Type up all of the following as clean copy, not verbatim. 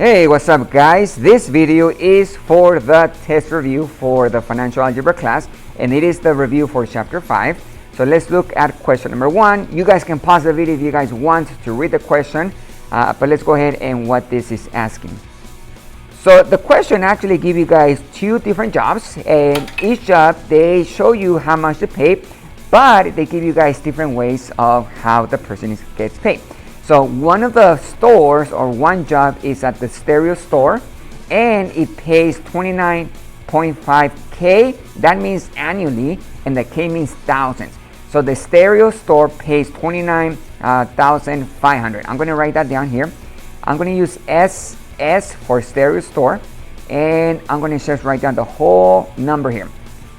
Hey, what's up guys? This video is for the test review for the financial algebra class, and it is the review for chapter 5. So let's look at question number 1. You guys can pause the video if you guys want to read the question, but let's go ahead and what this is asking. So the question actually gives you guys 2 different jobs, and each job they show you how much to pay, but they give you guys different ways of how the person gets paid. So one of the stores, or one job, is at the stereo store, and it pays 29.5K. That means annually, and the K means thousands. So the stereo store pays 29,500. I'm going to write that down here. I'm going to use SS for stereo store, and I'm going to just write down the whole number here.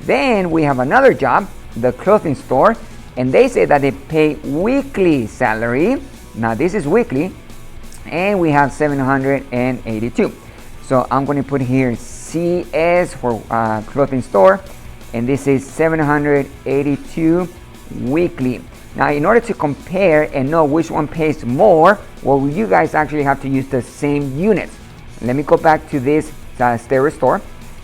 Then we have another job, the clothing store, and they say that they pay weekly salary. Now this is weekly, and we have 782. So I'm going to put here CS for clothing store, and this is 782 weekly. Now in order to compare and know which one pays more, well, you guys actually have to use the same units. Let me go back to this stereo store.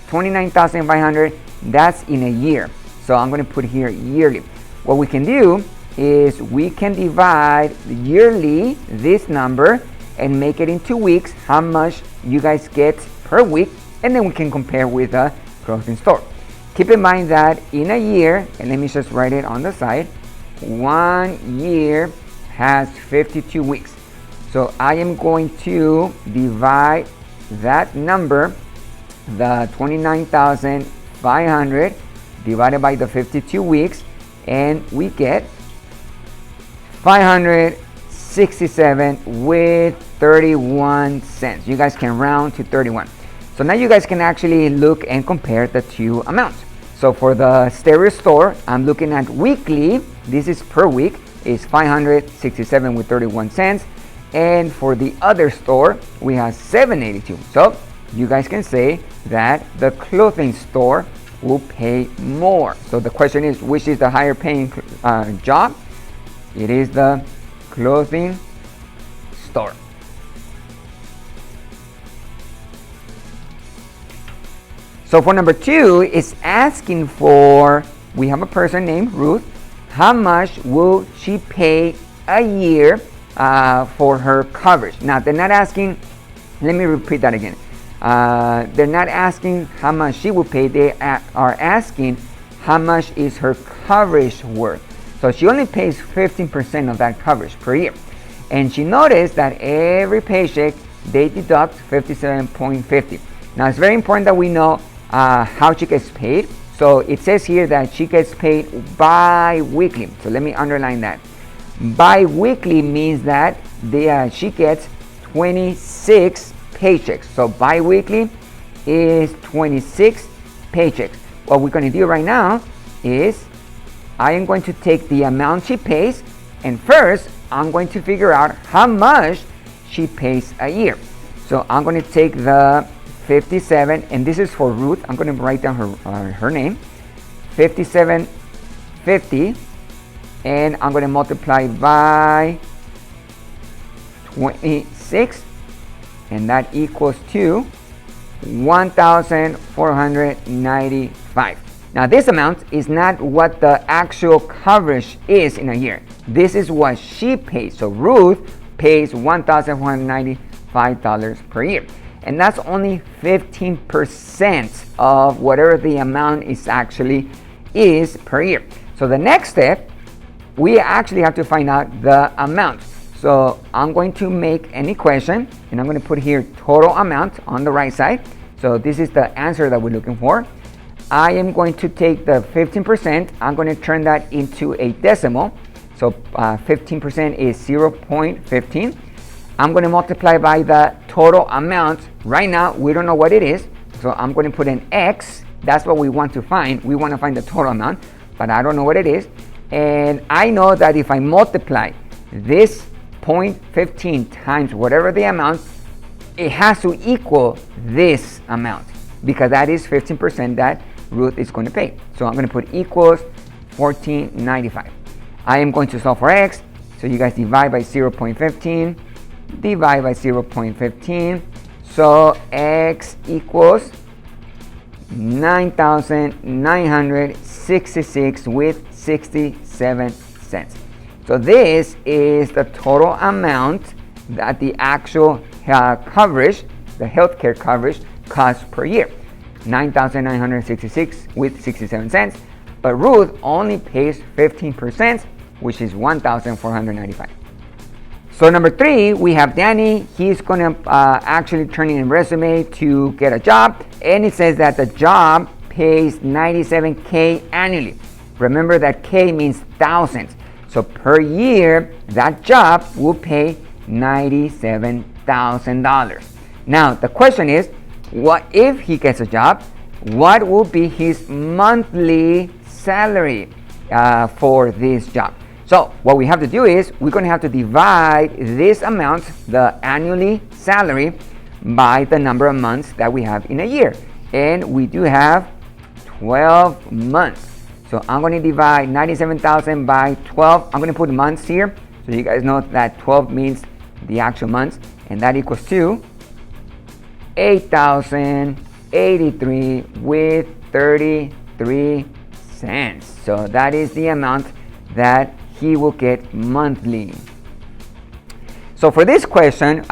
29,500, that's in a year. So I'm going to put here yearly. What we can do is we can divide yearly this number and make it into weeks, how much you guys get per week, and then we can compare with the clothing store. Keep in mind that in a year, and let me just write it on the side, 1 year has 52 weeks. So I am going to divide that number, the 29,500 divided by the 52 weeks, and we get 567 with 31 cents. You guys can round to 31. So now you guys can actually look and compare the 2 amounts. So for the stereo store, I'm looking at weekly. This is per week, is 567 with 31 cents. And for the other store, we have 782. So you guys can say that the clothing store will pay more. So the question is, which is the higher paying job? It is the clothing store. So for number 2, it's asking for, we have a person named Ruth. How much will she pay a year for her coverage? Now they're not asking, let me repeat that again. They're not asking how much she will pay. They are asking how much is her coverage worth. So she only pays 15% of that coverage per year. And she noticed that every paycheck, they deduct 57.50. Now it's very important that we know how she gets paid. So it says here that she gets paid bi-weekly. So let me underline that. Bi-weekly means that she gets 26 paychecks. So bi-weekly is 26 paychecks. What we're going to do right now is I am going to take the amount she pays, and first I'm going to figure out how much she pays a year. So I'm going to take the 57, and this is for Ruth. I'm going to write down her name, 57.50, and I'm going to multiply by 26, and that equals to 1,495. Now this amount is not what the actual coverage is in a year. This is what she pays. So Ruth pays $1,495 per year. And that's only 15% of whatever the amount is actually is per year. So the next step, we actually have to find out the amount. So I'm going to make an equation, and I'm going to put here total amount on the right side. So this is the answer that we're looking for. I am going to take the 15%. I'm going to turn that into a decimal. So 15% is 0.15. I'm going to multiply by the total amount. Right now, we don't know what it is. So I'm going to put an X. That's what we want to find. We want to find the total amount, but I don't know what it is. And I know that if I multiply this 0.15 times whatever the amount, it has to equal this amount, because that is 15% that Ruth is going to pay. So I'm going to put equals 14.95. I am going to solve for X. So you guys divide by 0.15, divide by 0.15, So X equals 9,966 with 67 cents. So this is the total amount that the actual coverage, the healthcare coverage, costs per year. 9,966 with 67 cents. But Ruth only pays 15%, which is 1,495. So number 3, we have Danny. He's going to actually turn in a resume to get a job. And it says that the job pays $97K annually. Remember that K means thousands. So per year, that job will pay $97,000. Now, the question is, what if he gets a job? What will be his monthly salary for this job? So what we have to do is we're going to have to divide this amount, the annually salary, by the number of months that we have in a year. And we do have 12 months. So I'm going to divide 97,000 by 12. I'm going to put months here so you guys know that 12 means the actual months. And that equals to 8,083 with 33 cents. So that is the amount that he will get monthly. So for this question,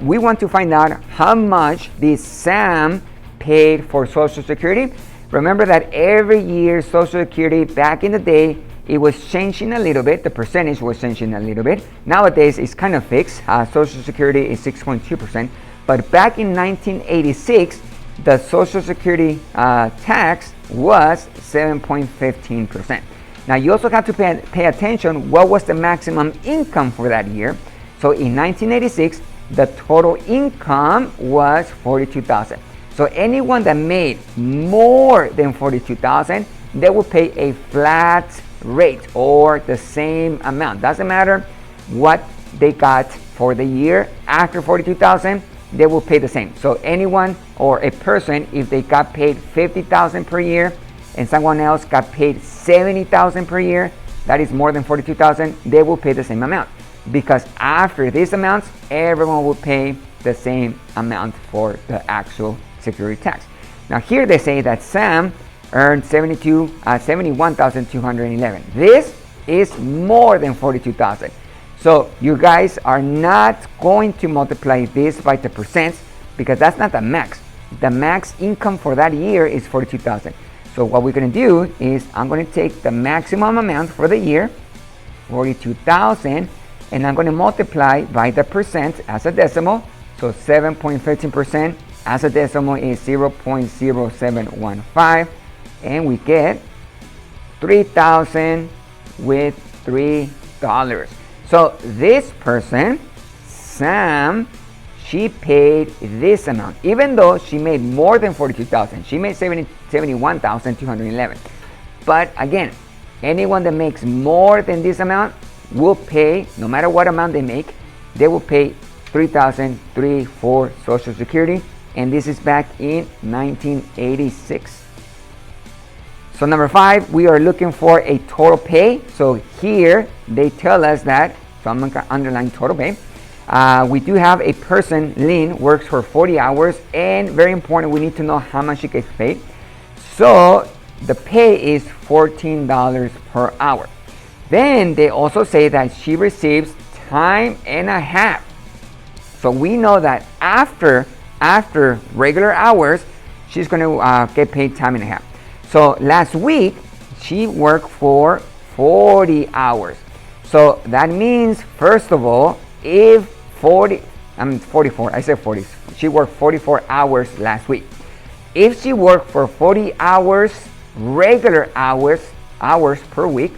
we want to find out how much this Sam paid for Social Security. Remember that every year Social Security back in the day, it was changing a little bit. The percentage was changing a little bit. Nowadays, it's kind of fixed. Social Security is 6.2%. But back in 1986, the Social Security tax was 7.15%. Now you also have to pay attention what was the maximum income for that year. So in 1986, the total income was $42,000. So anyone that made more than $42,000, they will pay a flat rate or the same amount. Doesn't matter what they got for the year after $42,000, they will pay the same. So anyone or a person, if they got paid $50,000 per year and someone else got paid $70,000 per year, that is more than $42,000, they will pay the same amount. Because after these amounts, everyone will pay the same amount for the actual security tax. Now here they say that Sam earned $71,211. This is more than $42,000. So you guys are not going to multiply this by the percents because that's not the max. The max income for that year is $42,000. So what we're going to do is I'm going to take the maximum amount for the year, $42,000, and I'm going to multiply by the percent as a decimal. So 7.15% as a decimal is 0.0715, and we get $3,000 with $3. So this person, Sam, she paid this amount, even though she made more than $42,000. She made $71,211. But again, anyone that makes more than this amount will pay, no matter what amount they make, they will pay $3,003 for Social Security. And this is back in 1986. So number 5, we are looking for a total pay. So here they tell us that, so I'm going to underline total pay. We do have a person, Lynn, works for 40 hours, and very important, we need to know how much she gets paid. So the pay is $14 per hour. Then they also say that she receives time and a half. So we know that after regular hours, she's going to get paid time and a half. So last week, she worked for 40 hours. So that means, first of all, if 44, I said 40. She worked 44 hours last week. If she worked for 40 hours, regular hours per week,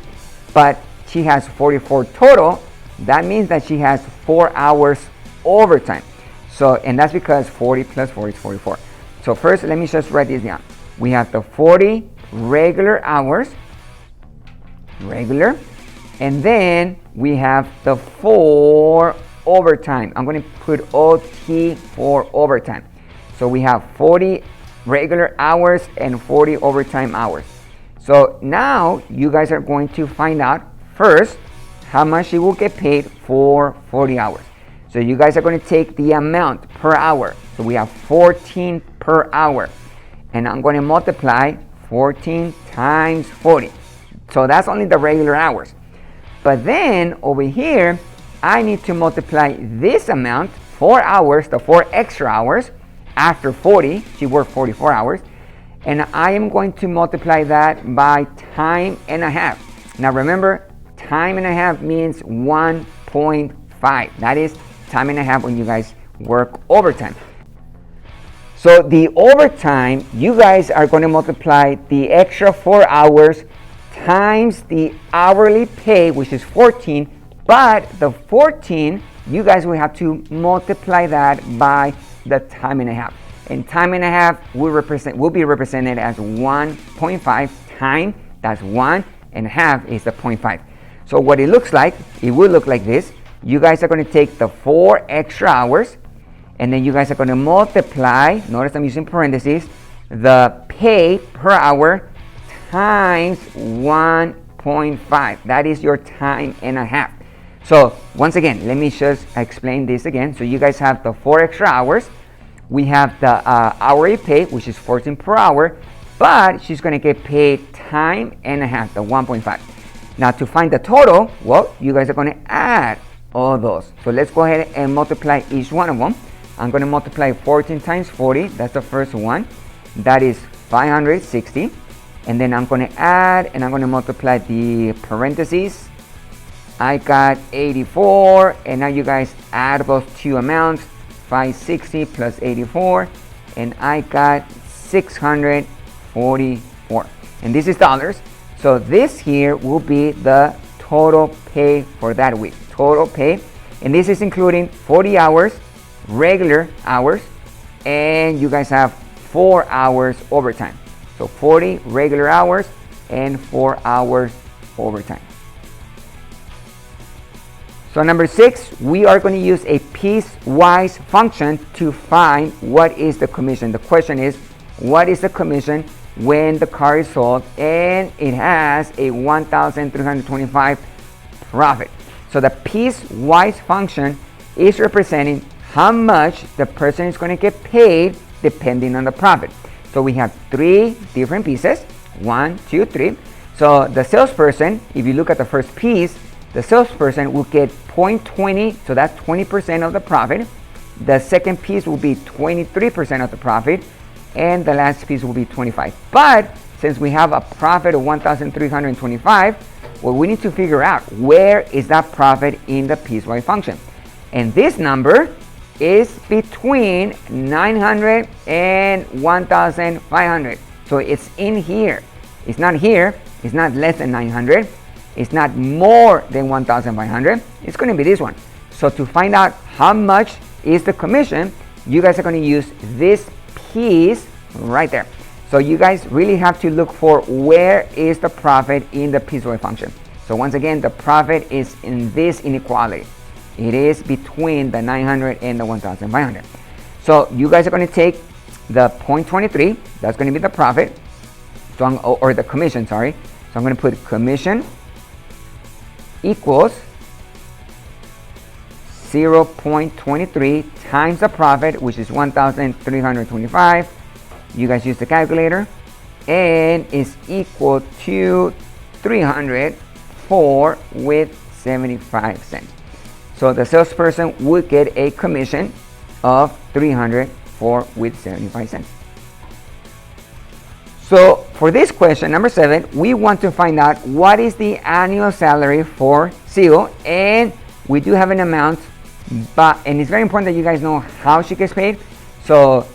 but she has 44 total, that means that she has 4 hours overtime. So, and that's because 40 plus 40 is 44. So first, let me just write this down. We have the 40 regular hours, and then we have the 4 overtime. I'm going to put OT for overtime. So we have 40 regular hours and 40 overtime hours. So now you guys are going to find out first how much she will get paid for 40 hours. So So you guys are going to take the amount per hour. So we have 14 per hour. And I'm going to multiply 14 times 40. So that's only the regular hours. But then over here, I need to multiply this amount, 4 hours, the 4 extra hours, after 40. She worked 44 hours. And I am going to multiply that by time and a half. Now remember, time and a half means 1.5. That is time and a half when you guys work overtime. So the overtime, you guys are going to multiply the extra 4 hours times the hourly pay, which is 14. But the 14, you guys will have to multiply that by the time and a half. And time and a half will be represented as 1.5 time. That's 1 and a half is the 0.5. So what it looks like, it will look like this. You guys are going to take the 4 extra hours, and then you guys are going to multiply, notice I'm using parentheses, the pay per hour times 1.5. That is your time and a half. So once again, let me just explain this again. So you guys have the 4 extra hours. We have the hourly pay, which is 14 per hour, but she's going to get paid time and a half, the 1.5. Now to find the total, well, you guys are going to add all those. So let's go ahead and multiply each one of them. I'm going to multiply 14 times 40. That's the first one. That is 560. And then I'm going to add, and I'm going to multiply the parentheses. I got 84, and now you guys add those two amounts, 560 plus 84, and I got 644. And this is dollars. So this here will be the total pay for that week. Total pay. And this is including 40 hours, regular hours, and you guys have 4 hours overtime. So 40 regular hours and 4 hours overtime. So number 6, we are going to use a piecewise function to find what is the commission. The question is, what is the commission when the car is sold and it has a 1,325 profit? So the piecewise function is representing how much the person is going to get paid depending on the profit. So we have 3 different pieces, 1, 2, 3. So the salesperson, if you look at the first piece, the salesperson will get 0.20, so that's 20% of the profit. The second piece will be 23% of the profit, and the last piece will be 25. But since we have a profit of 1,325, well, we need to figure out where is that profit in the piecewise function. And this number is between 900 and 1,500. So it's in here. It's not here. It's not less than 900. It's not more than 1,500. It's going to be this one. So to find out how much is the commission, you guys are going to use this piece right there. So you guys really have to look for where is the profit in the piecewise function. So once again, the profit is in this inequality. It is between the 900 and the 1,500. So you guys are going to take the 0.23. That's going to be the profit. So or the commission, sorry. So I'm going to put commission equals 0.23 times the profit, which is 1,325. You guys use the calculator, and is equal to 304 with 75 cents. So the salesperson would get a commission of 304 with 75 cents. So for this question, number 7, we want to find out what is the annual salary for Ceil, and we do have an amount, and it's very important that you guys know how she gets paid. So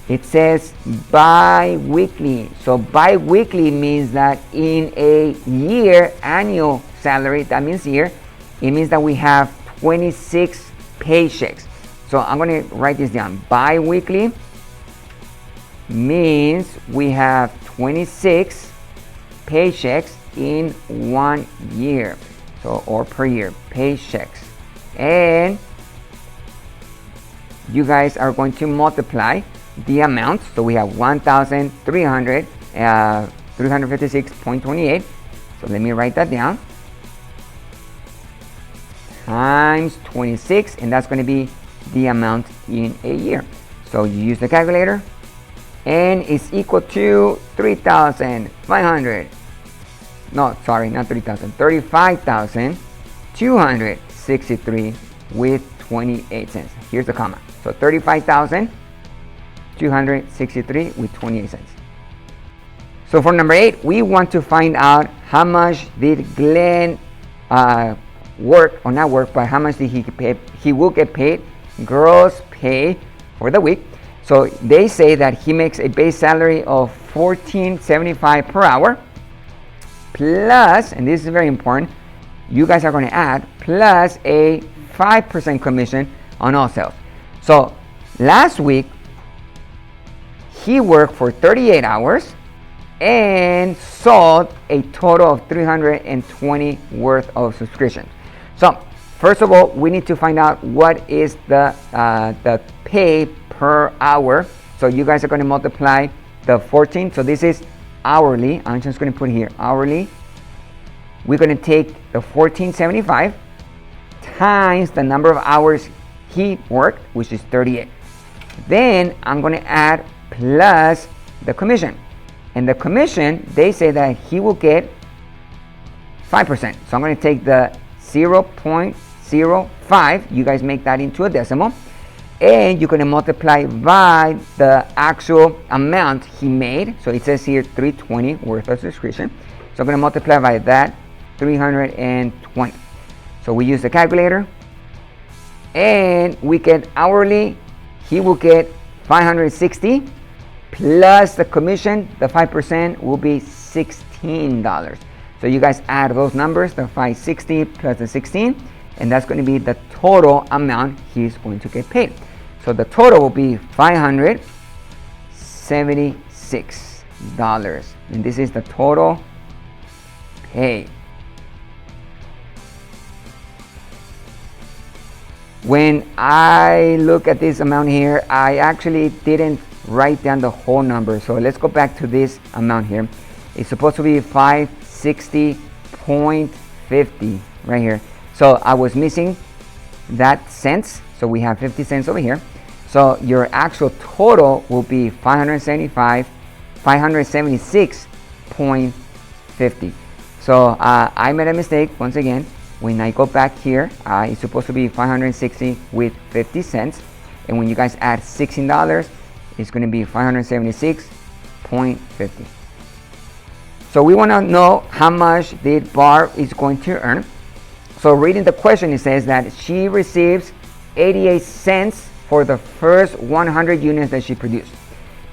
it says bi-weekly. So bi-weekly means that in a year, annual salary, that means year, it means that we have 26 paychecks. So I'm going to write this down. Bi-weekly means we have 26 paychecks in 1 year. So, or per year, paychecks. And you guys are going to multiply the amount. So we have 356.28. So let me write that down. times 26, and that's going to be the amount in a year. So you use the calculator, and it's equal to 3,500. No, sorry, not 3,000. 35,263 with 28 cents. Here's the comma. So 35,263 with 28 cents. So for number 8, we want to find out how much did Glen work, or not work, but how much did he pay? He will get paid gross pay for the week. So they say that he makes a base salary of $14.75 per hour, plus, and this is very important, you guys are going to add, plus a 5% commission on all sales. So last week he worked for 38 hours and sold a total of 320 worth of subscriptions. So first of all, we need to find out what is the pay per hour. So you guys are going to multiply the 14. So this is hourly. I'm just going to put here hourly. We're going to take the $14.75 times the number of hours he worked, which is 38. Then I'm going to add plus the commission. And the commission, they say that he will get 5%. So I'm going to take the 0.05. You guys make that into a decimal. And you're going to multiply by the actual amount he made. So it says here 320 worth of subscription. So I'm going to multiply by that 320. So we use the calculator. And we get hourly. He will get 560 plus the commission. The 5% will be $16. So you guys add those numbers, the 560 plus the 16, and that's going to be the total amount he's going to get paid. So the total will be $576, and this is the total pay. When I look at this amount here, I actually didn't write down the whole number. So let's go back to this amount here. It's supposed to be 560.50 right here. So I was missing that cents. So we have 50 cents over here. So your actual total will be 576.50. So I made a mistake once again. When I go back here, it's supposed to be 560 with 50 cents. And when you guys add $16, it's going to be 576.50. So we want to know how much did Barb is going to earn. So reading the question, it says that she receives 88 cents for the first 100 units that she produced.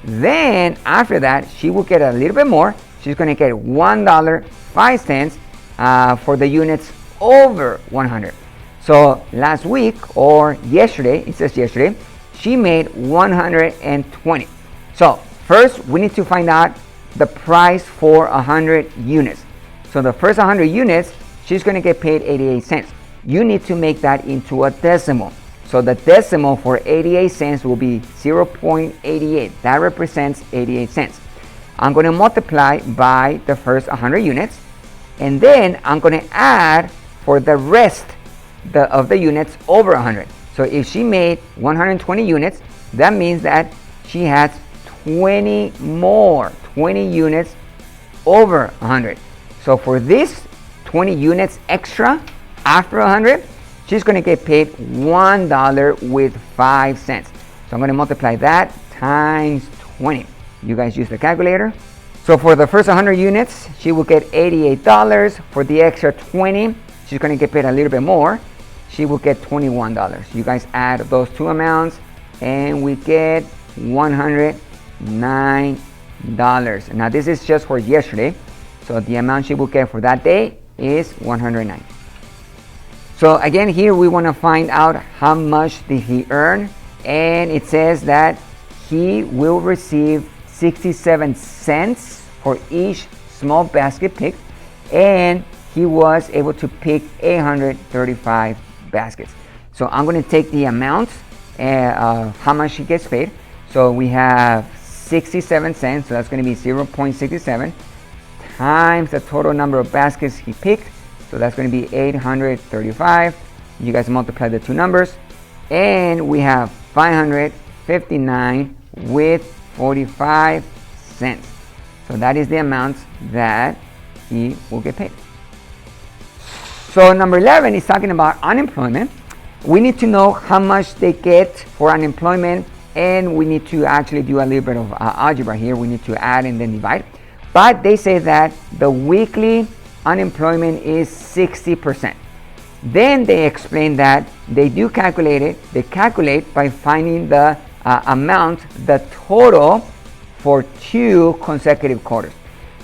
Then after that, she will get a little bit more. She's going to get $1.05 for the units over 100. So last week, or yesterday, it says yesterday, she made 120. So first we need to find out the price for 100 units. So the first 100 units, she's going to get paid 88 cents. You need to make that into a decimal. So the decimal for 88 cents will be 0.88. That represents 88 cents. I'm going to multiply by the first 100 units, and then I'm going to add for the rest of the units over 100. So if she made 120 units, that means that she has 20 units over 100. So for this 20 units extra after 100, she's going to get paid $1 with 5 cents. So I'm going to multiply that times 20. You guys use the calculator. So for the first 100 units, she will get $88. For the extra 20, she's going to get paid a little bit more. She will get $21. You guys add those two amounts and we get $109. Now this is just for yesterday. So the amount she will get for that day is $109. So again, here we want to find out how much did he earn. And it says that he will receive 67 cents for each small basket picked. And he was able to pick 835 baskets. So I'm going to take the amount and how much he gets paid. So we have 67 cents, so that's going to be 0.67 times the total number of baskets he picked. So that's going to be 835 You guys multiply the two numbers, and we have 559 with 45 cents. So that is the amount that he will get paid. So number 11 is talking about unemployment. We need to know how much they get for unemployment, and we need to actually do a little bit of algebra here. We need to add and then divide. But they say that the weekly unemployment is 60%. Then they explain that they do calculate it. They calculate by finding the amount, the total for 2 consecutive quarters.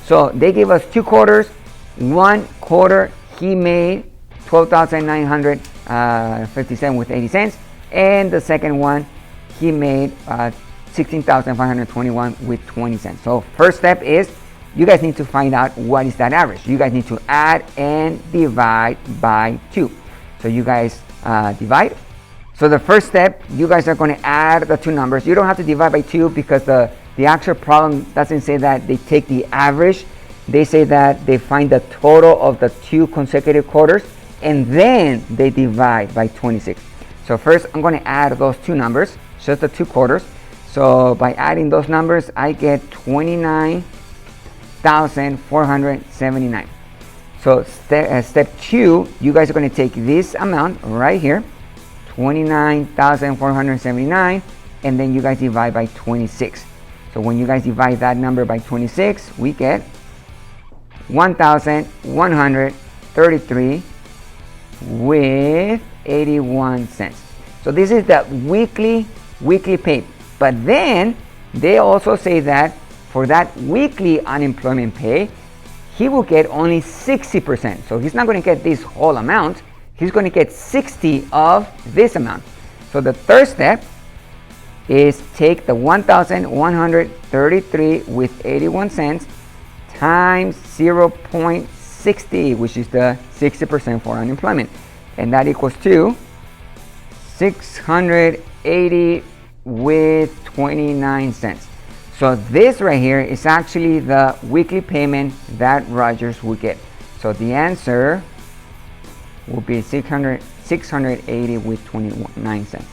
So they give us 2 quarters. 1 quarter he made 12,957 with 80 cents, and the second one he made 16,521 with 20 cents. So first step is you guys need to find out what is that average. You guys need to add and divide by 2. So you guys divide. So the first step, you guys are going to add the two numbers. You don't have to divide by 2 because the actual problem doesn't say that they take the average. They say that they find the total of the 2 consecutive quarters, and then they divide by 26. So first I'm going to add those two numbers, just the 2 quarters. So by adding those numbers, I get 29,479. So step 2, you guys are going to take this amount right here, 29,479, and then you guys divide by 26. So when you guys divide that number by 26, we get 1,133 with 81 cents. So this is the weekly pay. But then they also say that for that weekly unemployment pay, he will get only 60%. So he's not going to get this whole amount. He's going to get 60 of this amount. So the third step is take the 1,133 with 81 cents times 0.60, which is the 60% for unemployment, and that equals to 680 with 29 cents. So this right here is actually the weekly payment that Rodgers will get. So the answer will be 680 with 29 cents.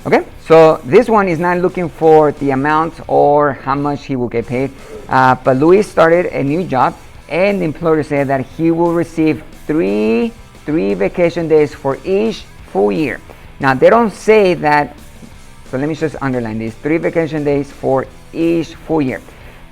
Okay, so this one is not looking for the amount or how much he will get paid, but Luis started a new job, and the employer said that he will receive three vacation days for each full year. Now they don't say that, so let me just underline this: 3 vacation days for each full year.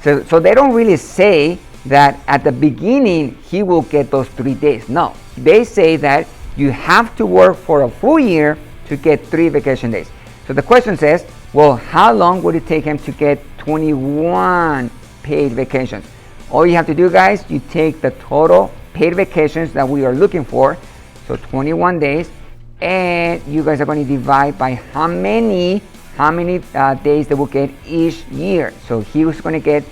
So they don't really say that at the beginning he will get those 3 days. No, they say that you have to work for a full year to get 3 vacation days. So the question says, well, how long would it take him to get 21 paid vacations? All you have to do, guys, you take the total paid vacations that we are looking for, so 21 days, and you guys are going to divide by how many days they will get each year. So he was going to get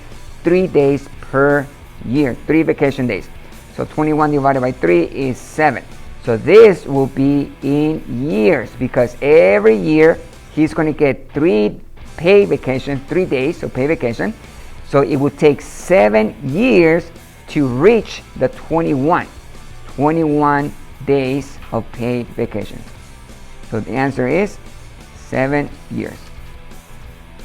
3 days per year, 3 vacation days. So 21 divided by 3 is 7. So this will be in years, because every year he's going to get 3 paid vacations, 3 days, so paid vacation. So it will take 7 years to reach the 21 days of paid vacations. So the answer is 7 years.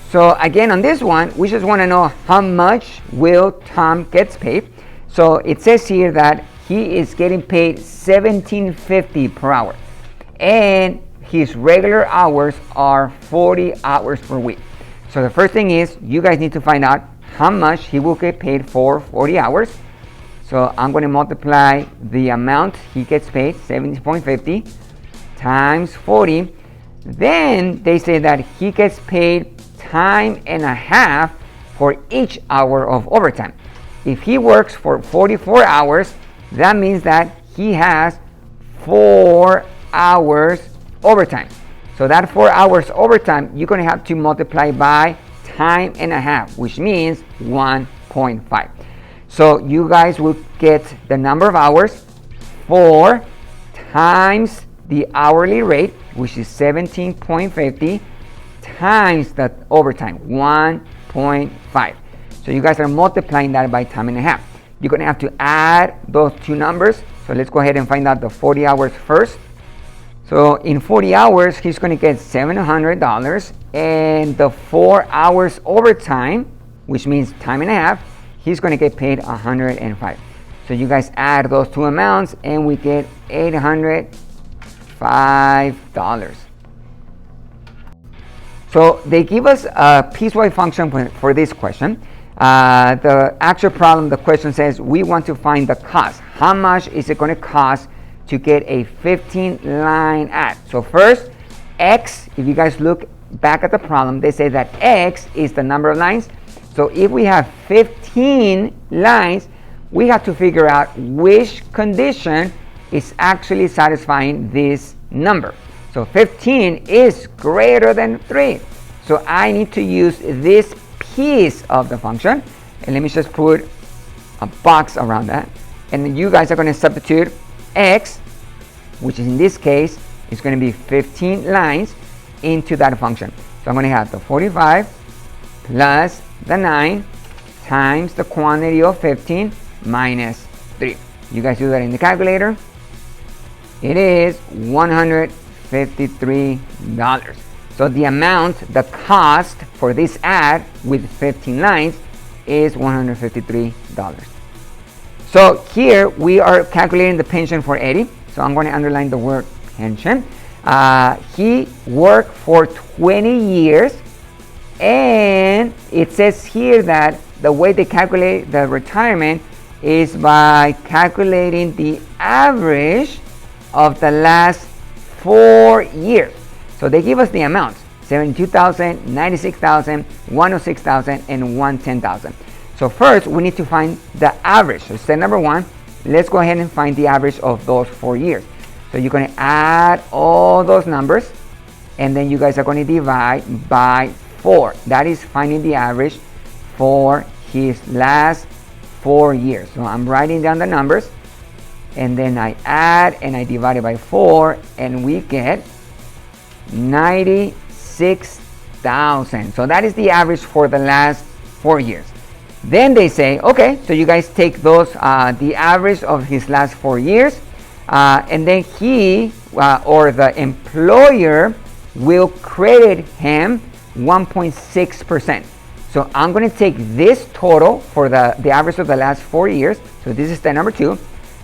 So again, on this one, we just want to know how much will Tom gets paid. So it says here that he is getting paid $17.50 per hour, and his regular hours are 40 hours per week. So the first thing is, you guys need to find out how much he will get paid for 40 hours. So I'm going to multiply the amount he gets paid, 17.50, times 40. Then they say that he gets paid time and a half for each hour of overtime. If he works for 44 hours, that means that he has 4 hours overtime. So that 4 hours overtime, you're going to have to multiply by time and a half, which means 1.5. So you guys will get the number of hours, 4 times the hourly rate, which is 17.50, times the overtime, 1.5. So you guys are multiplying that by time and a half. You're going to have to add those two numbers. So let's go ahead and find out the 40 hours first. So in 40 hours, he's going to get $700, and the 4 hours overtime, which means time and a half, he's going to get paid $105. So you guys add those two amounts, and we get $805. So they give us a piecewise function for this question. The actual problem, the question says we want to find the cost. How much is it going to cost to get a 15-line ad? So first, X, if you guys look back at the problem, they say that X is the number of lines. So if we have 15 lines, we have to figure out which condition is actually satisfying this number. So 15 is greater than 3. So I need to use this piece of the function. And let me just put a box around that. And then you guys are going to substitute X, which is in this case is going to be 15 lines, into that function. So I'm going to have the 45 plus the 9 times the quantity of 15 minus 3. You guys do that in the calculator. It is $153. So the amount, the cost for this ad with 15 lines is $153. So here we are calculating the pension for Eddie. So I'm going to underline the word pension. He worked for 20 years, and it says here that the way they calculate the retirement is by calculating the average of the last 4 years. So they give us the amounts: 72,000, 96,000, 106,000, and 110,000. So first we need to find the average. So step number one, let's go ahead and find the average of those 4 years. So you're going to add all those numbers, and then you guys are going to divide by 4. That is finding the average for his last 4 years. So I'm writing down the numbers, and then I add and I divide it by 4, and we get 96,000. So that is the average for the last 4 years. Then they say, okay, so you guys take those, the average of his last 4 years, and then he or the employer will credit him 1.6%. So I'm going to take this total for the average of the last 4 years. So this is step number 2.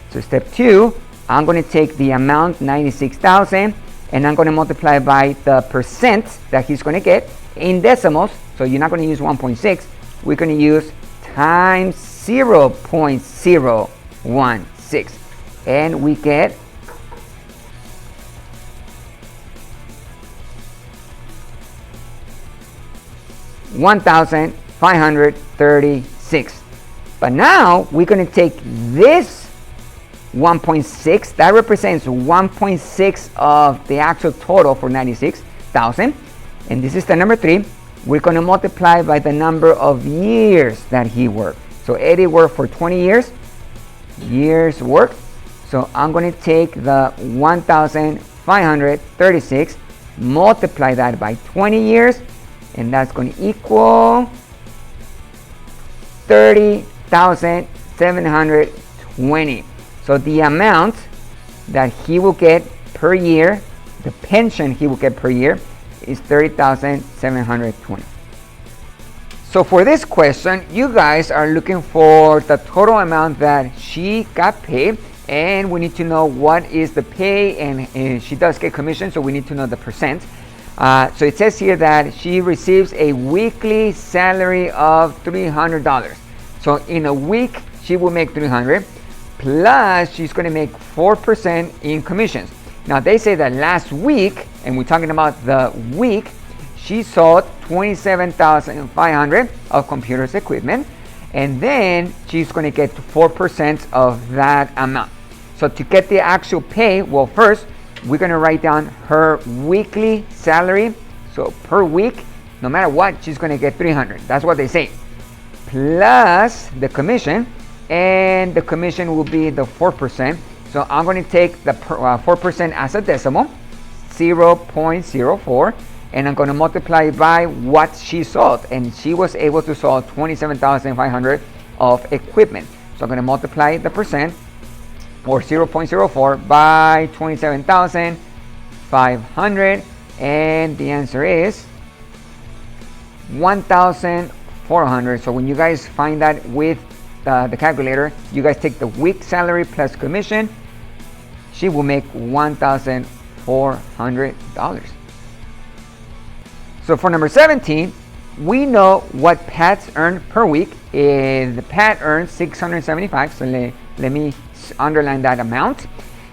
So step 2, I'm going to take the amount 96,000, and I'm going to multiply by the percent that he's going to get in decimals. So you're not going to use 1.6. We're going to use times 0.016, and we get 1,536. But now we're going to take this 1.6, that represents 1.6 of the actual total for 96,000, and this is the number 3. We're going to multiply by the number of years that he worked. So Eddie worked for 20 years worked. So I'm going to take the 1,536, multiply that by 20 years, and that's going to equal 30,720. So the amount that he will get per year, the pension he will get per year, is 30,720. So for this question, you guys are looking for the total amount that she got paid, and we need to know what is the pay, and she does get commission, so we need to know the percent. So it says here that she receives a weekly salary of $300. So in a week, she will make $300, plus she's going to make 4% in commissions. Now they say that last week, and we're talking about the week, she sold 27,500 of computers equipment, and then she's going to get 4% of that amount. So to get the actual pay, well, first we're going to write down her weekly salary. So per week, no matter what, she's going to get 300. That's what they say. Plus the commission, and the commission will be the 4%. So I'm going to take the 4% as a decimal, 0.04, and I'm going to multiply by what she sold. And she was able to sell 27,500 of equipment. So I'm going to multiply the percent or 0.04 by 27,500, and the answer is 1,400. So when you guys find that with the calculator, you guys take the week salary plus commission. She will make $1,400. So for number 17, we know what Pats earn per week. The Pat earns $675. So let me underline that amount.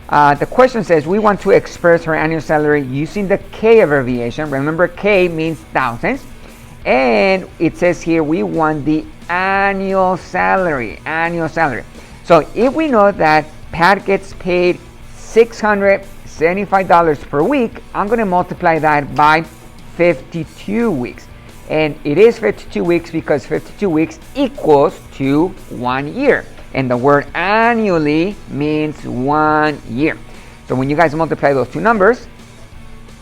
The question says we want to express her annual salary using the K abbreviation. Remember, K means thousands. And it says here we want the annual salary. So if we know that Pat gets paid $675 per week, I'm going to multiply that by 52 weeks. And it is 52 weeks because 52 weeks equals to 1 year. And the word annually means 1 year. So when you guys multiply those two numbers,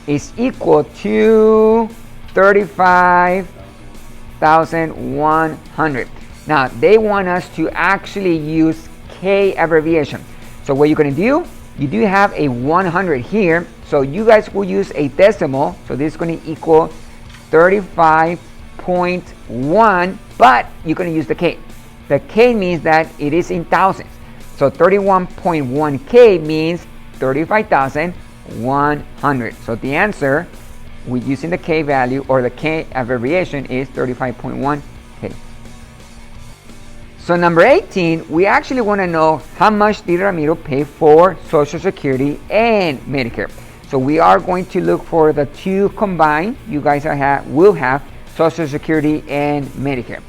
it's equal to 35,100. Now they want us to actually use K abbreviation. So what you're going to do, you do have a 100 here. So you guys will use a decimal. So this is going to equal 35.1, but you're going to use the K. The K means that it is in thousands. So 31.1K means 35,100. So the answer with using the K value or the K abbreviation is 35.1K. So number 18, we actually want to know how much did Ramiro pay for Social Security and Medicare. So we are going to look for the two combined. You guys will have Social Security and Medicare.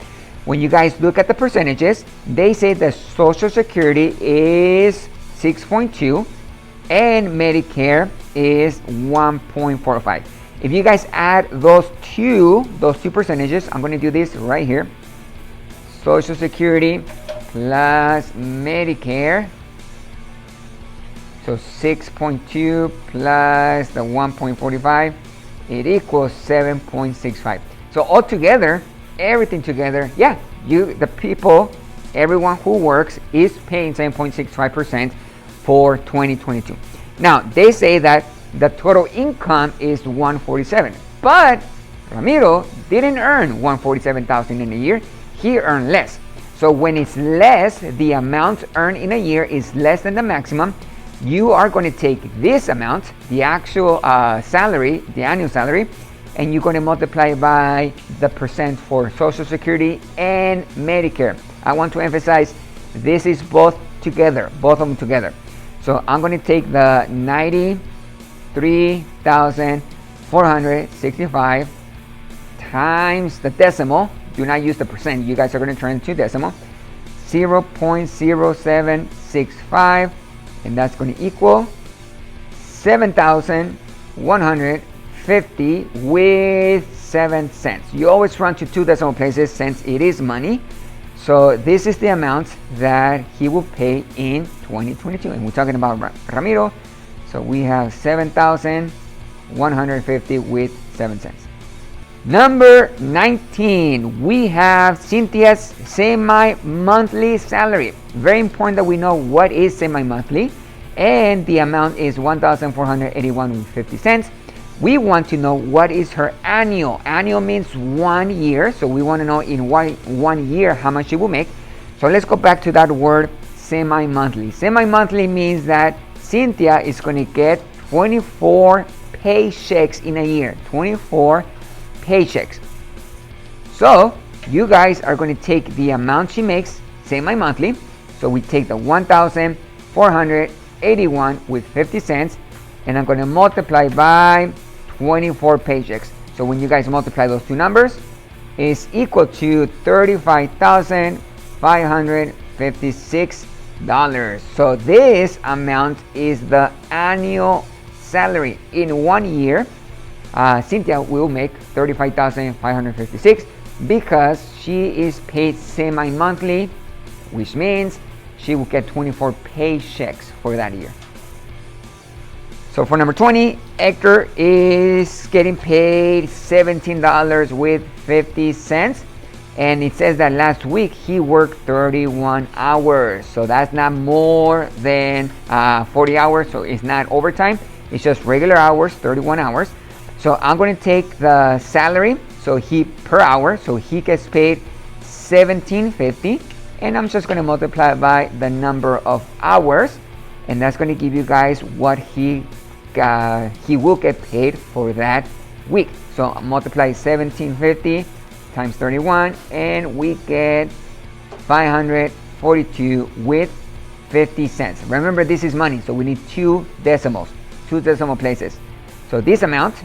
When you guys look at the percentages, they say that Social Security is 6.2 and Medicare is 1.45. If you guys add those two percentages, I'm going to do this right here. Social Security plus Medicare. So 6.2 plus the 1.45, it equals 7.65. So altogether, everything together, yeah, everyone who works is paying 7.65% for 2022. Now, they say that the total income is 147, but Ramiro didn't earn 147,000 in a year. He earned less. So when it's less, the amount earned in a year is less than the maximum. You are going to take this amount, the actual salary, the annual salary, and you're going to multiply by the percent for Social Security and Medicare. I want to emphasize this is both of them together. So I'm going to take the 93,465 times the decimal. Do not use the percent. You guys are going to turn into decimal. 0.0765, and that's going to equal 7,150 with 7 cents. You always run to two decimal places since it is money. So this is the amount that he will pay in 2022. And we're talking about Ramiro. So we have 7,150 with 7 cents. Number 19, we have Cynthia's semi-monthly salary. Very important that we know what is semi-monthly. And the amount is $1,481.50. We want to know what is her annual. Annual means 1 year. So we want to know in 1 year how much she will make. So let's go back to that word semi-monthly. Semi-monthly means that Cynthia is going to get 24 paychecks in a year. 24 paychecks. So you guys are going to take the amount she makes semi-monthly. So we take the 1,481 with 50 cents, and I'm going to multiply by 24 paychecks. So when you guys multiply those two numbers, it's equal to $35,556. So this amount is the annual salary in 1 year. Cynthia will make $35,556 because she is paid semi-monthly, which means she will get 24 paychecks for that year. So for number 20, Hector is getting paid $17 with 50 cents. And it says that last week he worked 31 hours. So that's not more than 40 hours. So it's not overtime. It's just regular hours, 31 hours. So I'm going to take the salary, so he per hour, so he gets paid $17.50, and I'm just going to multiply by the number of hours, and that's going to give you guys what he will get paid for that week. So multiply $17.50 times 31, and we get $542 with 50 cents. Remember, this is money, so we need two decimal places. So this amount,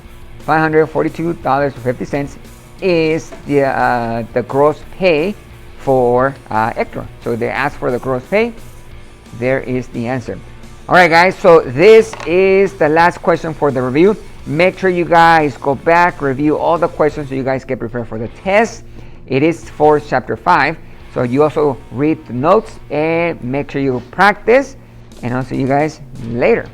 $542.50, is the gross pay for Hector. So they asked for the gross pay. There is the answer. All right, guys, so this is the last question for the review. Make sure you guys go back, review all the questions so you guys get prepared for the test. It is for chapter 5, so you also read the notes and make sure you practice, and I'll see you guys later.